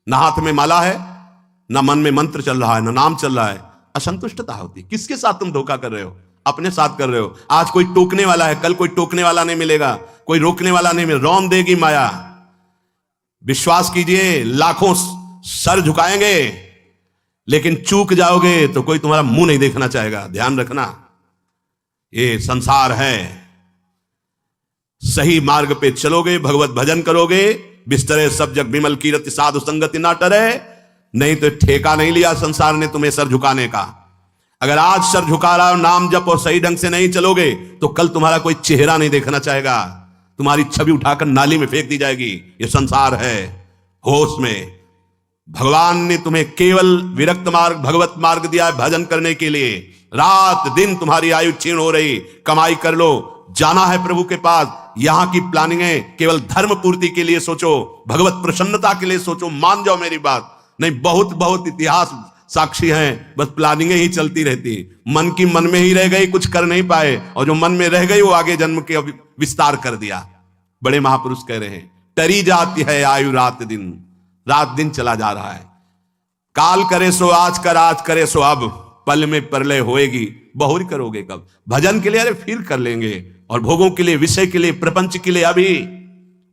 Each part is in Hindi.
ना हाथ में माला है, ना मन में मंत्र चल रहा है, ना नाम चल रहा है, असंतुष्टता होती। किसके साथ तुम धोखा कर रहे हो? अपने साथ कर रहे हो। आज कोई टोकने वाला है, कल कोई टोकने वाला नहीं मिलेगा, कोई रोकने वाला नहीं मिलेगा। रौन देगी माया। विश्वास कीजिए, लाखों सर झुकाएंगे, लेकिन चूक जाओगे तो कोई तुम्हारा मुंह नहीं देखना चाहेगा। ध्यान रखना, ये संसार है। सही मार्ग पे चलोगे, भगवत भजन करोगे, बिस्तरे सब जग विमल कीरति साधु संगति ना टरे। नहीं तो ठेका नहीं लिया संसार ने तुम्हें सर झुकाने का। अगर आज सर झुका रहा हो, नाम जप और सही ढंग से नहीं चलोगे, तो कल तुम्हारा कोई चेहरा नहीं देखना चाहेगा, तुम्हारी छवि उठाकर नाली में फेंक दी जाएगी। ये संसार है। होश में। भगवान ने तुम्हें केवल विरक्त मार्ग, भगवत मार्ग दिया है भजन करने के लिए। रात दिन तुम्हारी आयु क्षीण हो रही, कमाई कर लो, जाना है प्रभु के पास। यहां की प्लानिंग है केवल धर्म पूर्ति के लिए सोचो, भगवत प्रसन्नता के लिए सोचो। मान जाओ मेरी बात। नहीं, बहुत बहुत इतिहास साक्षी हैं, बस प्लानिंगें ही चलती रहती। मन की मन में ही रह गई, कुछ कर नहीं पाए, और जो मन में रह गई वो आगे जन्म के विस्तार कर दिया। बड़े महापुरुष कह रहे हैं, टरी जाती है आयु रात दिन। रात दिन चला जा रहा है। काल करे सो आज कर, आज करे सो अब, पल में प्रलय होएगी, बहुरी करोगे कब। भजन के लिए अरे फिर कर लेंगे, और भोगों के लिए, विषय के लिए, प्रपंच के लिए अभी।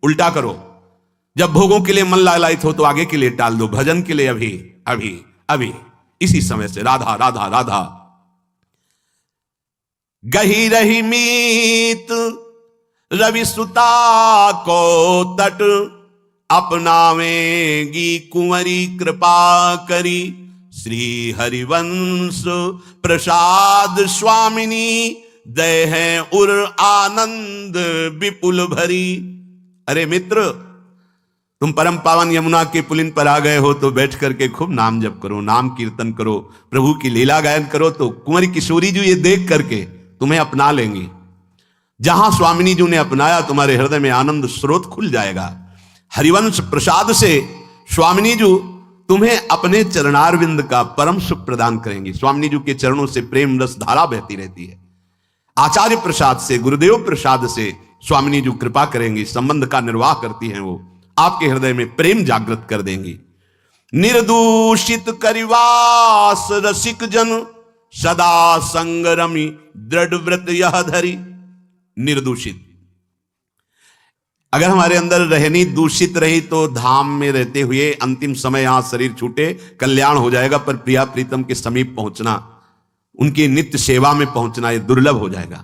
उल्टा करो, जब भोगों के लिए मन लालायित हो तो आगे के लिए टाल दो, भजन के लिए अभी अभी अभी, इसी समय से। राधा राधा राधा। गही रही मीत रवि सुता को तट, अपनावेगी कुंवरी कृपा करी। श्री हरिवंश प्रसाद स्वामिनी, दय है उर आनंद विपुल भरी। अरे मित्र, तुम परम पावन यमुना के पुलिन पर आ गए हो, तो बैठ करके खूब नाम जप करो, नाम कीर्तन करो, प्रभु की लीला गायन करो, तो कुंवरी किशोरी जी ये देख करके तुम्हें अपना लेंगी। जहां स्वामिनी जी ने अपनाया, तुम्हारे हृदय में आनंद स्रोत खुल जाएगा। हरिवंश प्रसाद से स्वामिनी जी तुम्हें अपने चरणारविंद का परम सुख प्रदान करेंगी। स्वामिनी जी के चरणों से प्रेम रस धारा बहती रहती है। आचार्य प्रसाद से, गुरुदेव प्रसाद से स्वामिनी जी कृपा करेंगी, संबंध का निर्वाह करती हैं। वो आपके हृदय में प्रेम जागृत कर देंगी। निर्दूषित करिवास रसिक जन, सदा संगरमी दृढ़ व्रत यह धरी। निर्दूषित, अगर हमारे अंदर रहनी दूषित रही तो धाम में रहते हुए अंतिम समय यहां शरीर छूटे कल्याण हो जाएगा, पर प्रिया प्रीतम के समीप पहुंचना, उनकी नित्य सेवा में पहुंचना, ये दुर्लभ हो जाएगा।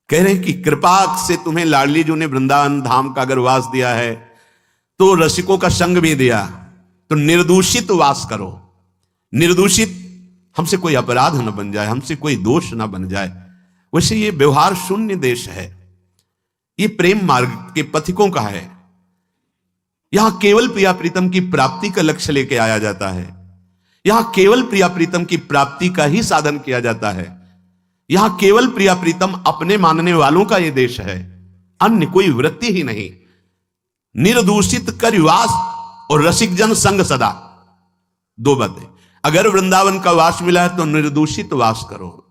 कह रहे हैं कि कृपा से तुम्हें लाडली जी ने वृंदावन धाम का अगर वास दिया है, तो रसिकों का संग भी दिया, तो निर्दूषित वास करो। निर्दूषित, हमसे कोई अपराध न बन जाए, हमसे कोई दोष न बन जाए। वैसे ये व्यवहार शून्य देश है, ये प्रेम मार्ग के पथिकों का है। यहां केवल प्रिया प्रीतम की प्राप्ति का लक्ष्य लेके आया जाता है। यहां केवल प्रिया प्रीतम की प्राप्ति का ही साधन किया जाता है। यहां केवल प्रिया प्रीतम अपने मानने वालों का यह देश है, अन्य कोई वृत्ति ही नहीं। निर्दूषित कर वास और रसिक जन संग सदा, दो बातें। अगर वृंदावन का वास मिला है तो निर्दूषित वास करो,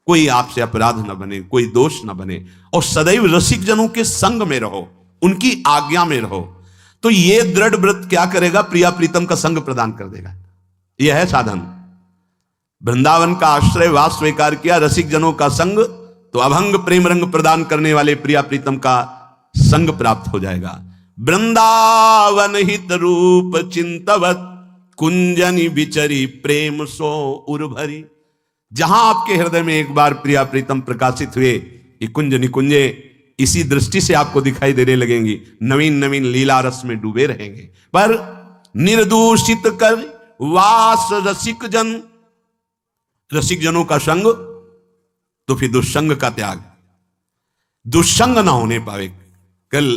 कोई आपसे अपराध न बने, कोई दोष न बने, और सदैव रसिक जनों के संग में रहो, उनकी आज्ञा में रहो। तो यह दृढ़ व्रत क्या करेगा? प्रिया प्रीतम का संग प्रदान कर देगा। यह है साधन। वृंदावन का आश्रय वास स्वीकार किया, रसिक जनों का संग, तो अभंग प्रेम रंग प्रदान करने वाले प्रिया प्रीतम का संग प्राप्त हो जाएगा। वृंदावन हित रूप चिंतवत, कुंजनी बिचरी प्रेम सो उर्भरी। जहां आपके हृदय में एक बार प्रिया प्रीतम प्रकाशित हुए, ये कुंज निकुंजे इसी दृष्टि से आपको दिखाई देने लगेंगी, नवीन नवीन लीला रस में डूबे रहेंगे। पर निर्दूषित कर वास रसिक जन, रसिक जनों का संग, तो फिर दुष्संग का त्याग, दुष्संग ना होने पावे। कल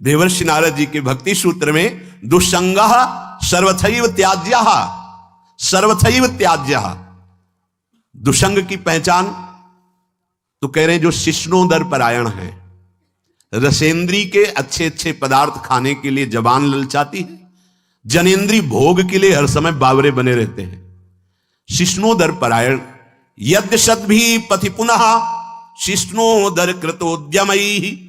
देवर्षि नारद जी के भक्ति सूत्र में दुष्संग सर्वथैव त्याज्य, सर्वथैव त्याज्य, दुष्संग की पहचान तो कह रहे हैं जो शिष्णोदर परायण है, रसेंद्री के अच्छे अच्छे पदार्थ खाने के लिए जबान ललचाती है, जनेन्द्री भोग के लिए हर समय बावरे बने रहते हैं। शिष्णोदर परायण, यद्यशत भी पथि पुनः शिष्णोदर कृतोद्यमई,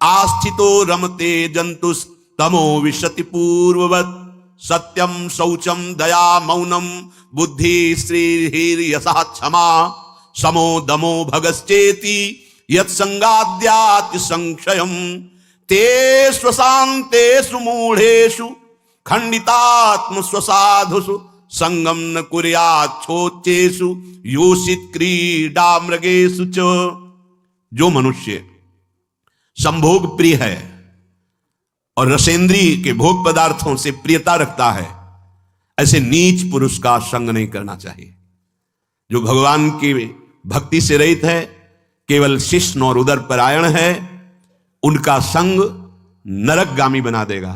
आस्थितो रमते जंतुस्तमो विशति पूर्ववत। सत्यम शौचम दया मौनम बुद्धि श्रीर् यशः क्षमा समो दमो भगश्चेति यत् संगाद्याति संक्षयम ते स्वशान्तेषु मूढ़ेषु खंडितात्म स्वसाधुषु संगम न कुर्यात् छोचेषु योषित क्रीडा मृगेषु च। जो मनुष्य संभोग प्रिय है और रसेंद्रिय के भोग पदार्थों से प्रियता रखता है, ऐसे नीच पुरुष का संग नहीं करना चाहिए। जो भगवान की भक्ति से रहित है, केवल शिष्ण और उदर परायण है, उनका संग नरकगामी बना देगा।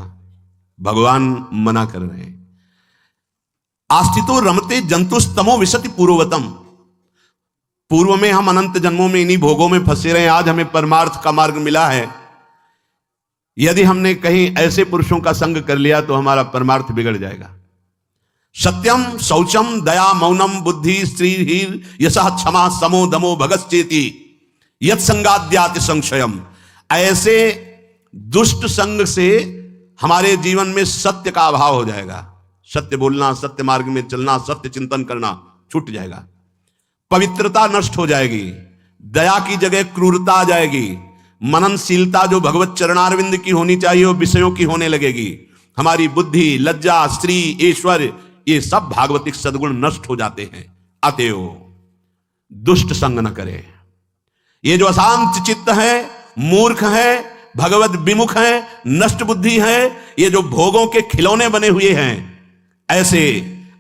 भगवान मना कर रहे हैं। आस्थितो रमते जंतुस्तमो विशति पूर्ववतम। पूर्व में हम अनंत जन्मों में इन्हीं भोगों में फंसे रहे, आज हमें परमार्थ का मार्ग मिला है। यदि हमने कहीं ऐसे पुरुषों का संग कर लिया तो हमारा परमार्थ बिगड़ जाएगा। सत्यम शौचम दया मौनम बुद्धि श्रीर् यशः क्षमा समो दमो भगश्चेति यत् संगाद्याति संशयम। ऐसे दुष्ट संग से हमारे जीवन में सत्य का अभाव हो जाएगा। सत्य बोलना, सत्य मार्ग में चलना, सत्य चिंतन करना छूट जाएगा। पवित्रता नष्ट हो जाएगी, दया की जगह क्रूरता आ जाएगी। मननशीलता जो भगवत चरणारविंद की होनी चाहिए वो विषयों की होने लगेगी। हमारी बुद्धि, लज्जा, स्त्री, ईश्वर, ये सब भागवतिक सद्गुण नष्ट हो जाते हैं। अतएव दुष्ट संग न करे। ये जो अशांत चित्त है, मूर्ख है, भगवत विमुख है, नष्ट बुद्धि है, ये जो भोगों के खिलौने बने हुए हैं, ऐसे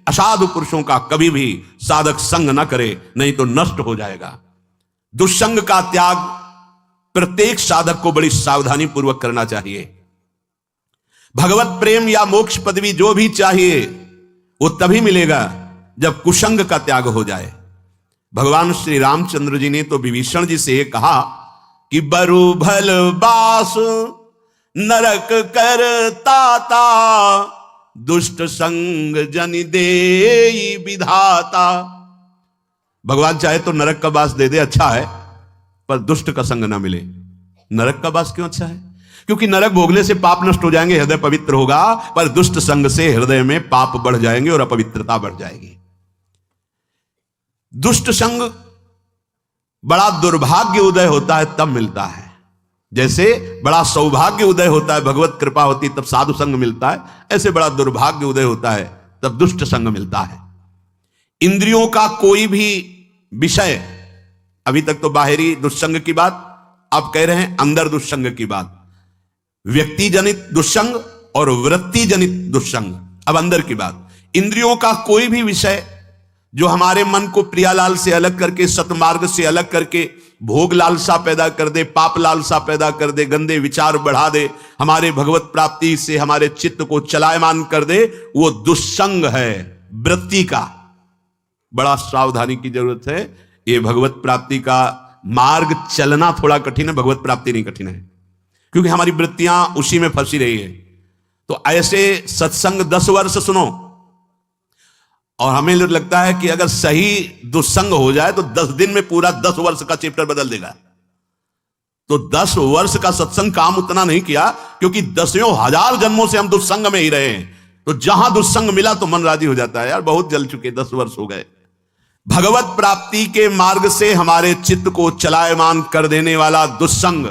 असाधु पुरुषों का कभी भी साधक संग न करे, नहीं तो नष्ट हो जाएगा। दुष्संग का त्याग प्रत्येक साधक को बड़ी सावधानी पूर्वक करना चाहिए। भगवत प्रेम या मोक्ष पदवी जो भी चाहिए वो तभी मिलेगा जब कुसंग का त्याग हो जाए। भगवान श्री रामचंद्र जी ने तो विभीषण जी से कहा कि बरु भल बास नरक कर ताता दुष्ट संग जन दे विधाता। भगवान चाहे तो नरक का बास दे दे, अच्छा है, पर दुष्ट का संग ना मिले। नरक का बास क्यों अच्छा है? क्योंकि नरक भोगने से पाप नष्ट हो जाएंगे, हृदय पवित्र होगा, पर दुष्ट संग से हृदय में पाप बढ़ जाएंगे और अपवित्रता बढ़ जाएगी। दुष्ट संग बड़ा दुर्भाग्य उदय होता है तब मिलता है, जैसे बड़ा सौभाग्य उदय होता है, भगवत कृपा होती तब साधु संग मिलता है, ऐसे बड़ा दुर्भाग्य उदय होता है तब दुष्ट संग मिलता है। इंद्रियों का कोई भी विषय, अभी तक तो बाहरी दुष्संग की बात, आप कह रहे हैं अंदर दुष्संग की बात, व्यक्ति जनित दुष्संग और वृत्ति जनित दुष्संग। अब अंदर की बात, इंद्रियों का कोई भी विषय जो हमारे मन को प्रिया लाल से अलग करके, सतमार्ग से अलग करके भोग लालसा पैदा कर दे, पाप लालसा पैदा कर दे, गंदे विचार बढ़ा दे, हमारे भगवत प्राप्ति से हमारे चित्त को चलायमान कर दे, वो दुष्संग है वृत्ति का। बड़ा सावधानी की जरूरत है। ये भगवत प्राप्ति का मार्ग चलना थोड़ा कठिन है, भगवत प्राप्ति नहीं कठिन है, क्योंकि हमारी वृत्तियां उसी में फंसी रही है। तो ऐसे सत्संग 10 वर्ष सुनो, और हमें लगता है कि अगर सही दुस्संग हो जाए तो 10 दिन में पूरा 10 वर्ष का चैप्टर बदल देगा। तो 10 वर्ष का सत्संग काम उतना नहीं किया, क्योंकि 10,000 जन्मों से हम दुस्संग में ही रहे हैं। तो जहां दुस्संग मिला तो मन राजी हो जाता है, यार बहुत जल चुके, 10 वर्ष हो गए। भगवत प्राप्ति के मार्ग से हमारे चित्त को चलायमान कर देने वाला दुस्संग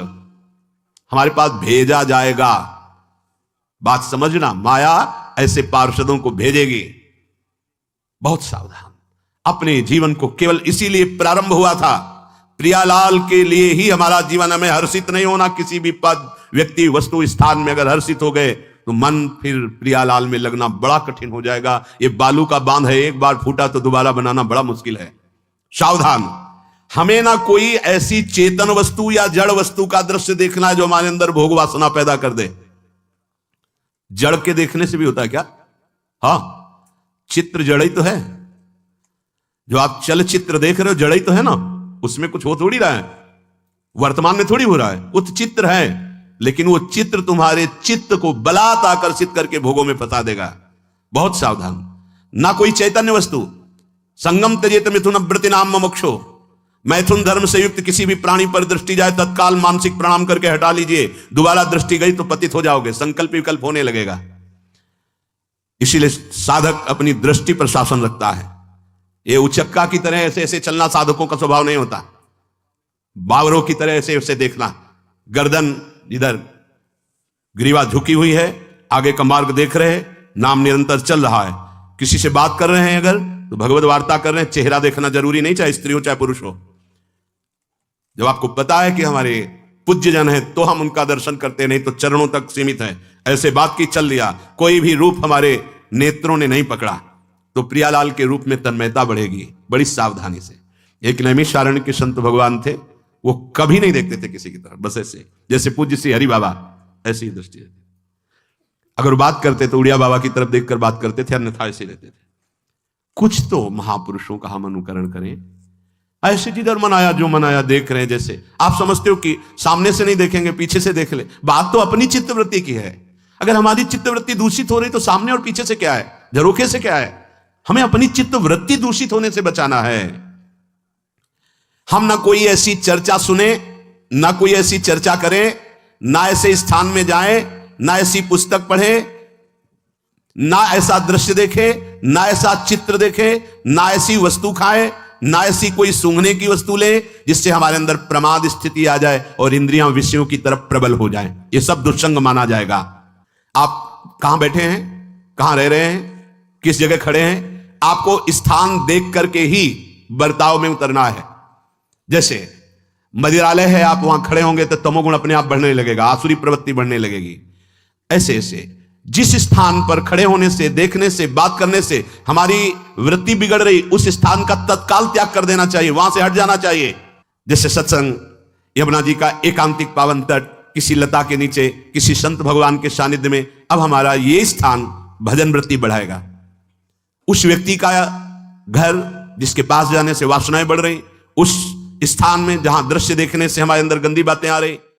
हमारे पास भेजा जाएगा। बात समझना, माया ऐसे पार्षदों को भेजेगी। बहुत सावधान। अपने जीवन को केवल इसीलिए प्रारंभ हुआ था, प्रियालाल के लिए ही हमारा जीवन। हमें हर्षित नहीं होना किसी भी पद, व्यक्ति, वस्तु, स्थान में। अगर हर्षित हो गए तो मन फिर प्रियालाल में लगना बड़ा कठिन हो जाएगा। ये बालू का बांध है, एक बार फूटा तो दोबारा बनाना बड़ा मुश्किल है। सावधान। हमें ना कोई ऐसी चेतन वस्तु या जड़ वस्तु का दृश्य देखना है जो हमारे अंदर भोग वासना पैदा कर दे। जड़ के देखने से भी होता है क्या? हाँ, चित्र जड़ ही तो है। जो आप चलचित्र देख रहे हो जड़ ही तो है ना, उसमें कुछ हो थोड़ी रहा है, वर्तमान में थोड़ी हो रहा है, वो तो चित्र है। लेकिन वो चित्र तुम्हारे चित्त को बलात् आकर्षित करके भोगों में फंसा देगा। बहुत सावधान। ना कोई चैतन्य वस्तु। संगम त्यजेत मिथुन व्रति नाम मोक्षो। मैथुन धर्म से युक्त किसी भी प्राणी पर दृष्टि जाए तत्काल मानसिक प्रणाम करके हटा लीजिए। दोबारा दृष्टि गई तो पतित हो जाओगे, संकल्प विकल्प होने लगेगा। इसीलिए साधक अपनी दृष्टि पर शासन रखता है। ये उचक्का की तरह ऐसे ऐसे चलना साधकों का स्वभाव नहीं होता। बावरों की तरह ऐसे ऐसे देखना, गर्दन इधर, ग्रीवा झुकी हुई है, आगे का मार्ग देख रहे हैं, नाम निरंतर चल रहा है। किसी से बात कर रहे हैं अगर तो भगवत वार्ता कर रहे हैं, चेहरा देखना जरूरी नहीं, चाहे स्त्री हो चाहे पुरुष हो। जब आपको पता है कि हमारे पूज्य जन है तो हम उनका दर्शन करते, नहीं तो चरणों तक सीमित है। ऐसे बात की चल लिया, कोई भी रूप हमारे नेत्रों ने नहीं पकड़ा तो प्रियालाल के रूप में तन्मयता बढ़ेगी, बड़ी सावधानी से। एक नैमिषारण्य के संत भगवान थे, वो कभी नहीं देखते थे किसी की तरफ, बस ऐसे जैसे पूज्य श्री हरि बाबा ऐसी ही दृष्टि रहती। अगर बात करते तो उड़िया बाबा की तरफ देखकर बात करते थे, अन्यथा ऐसे रहते थे। कुछ तो महापुरुषों का हम अनुकरण करें। ऐसे जिधर मनाया जो मनाया देख रहे हैं, जैसे आप समझते हो कि सामने से नहीं देखेंगे पीछे से देख ले। बात तो अपनी चित्तवृत्ति की है। अगर हमारी चित्तवृत्ति दूषित हो रही तो सामने और पीछे से क्या है, झरोखे से क्या है? हमें अपनी चित्तवृत्ति दूषित होने से बचाना है। हम ना कोई ऐसी चर्चा सुने, ना कोई ऐसी चर्चा करें, ना ऐसे स्थान में जाए, ना ऐसी पुस्तक पढ़े, ना ऐसा दृश्य देखे, ना ऐसा चित्र देखे, ना ऐसी वस्तु खाए, ना ऐसी कोई सूंघने की वस्तु ले जिससे हमारे अंदर प्रमाद स्थिति आ जाए और इंद्रियां विषयों की तरफ प्रबल हो जाएं। ये सब दुष्संग माना जाएगा। आप कहां बैठे हैं, कहां रह रहे हैं, किस जगह खड़े हैं, आपको स्थान देख करके ही बर्ताव में उतरना है। जैसे मदिरालय है, आप वहां खड़े होंगे तो तमोगुण अपने आप बढ़ने लगेगा, आसुरी प्रवृत्ति बढ़ने लगेगी। ऐसे ऐसे जिस स्थान पर खड़े होने से, देखने से, बात करने से हमारी वृत्ति बिगड़ रही, उस स्थान का तत्काल त्याग कर देना चाहिए, वहां से हट जाना चाहिए। जैसे सत्संग, यमुना जी का एकांतिक पावन तट, किसी लता के नीचे, किसी संत भगवान के सानिध्य में, अब हमारा ये स्थान भजन वृत्ति बढ़ाएगा। उस व्यक्ति का घर जिसके पास जाने से वासनाएं बढ़ रही, उस स्थान में जहां दृश्य देखने से हमारे अंदर गंदी बातें आ रही,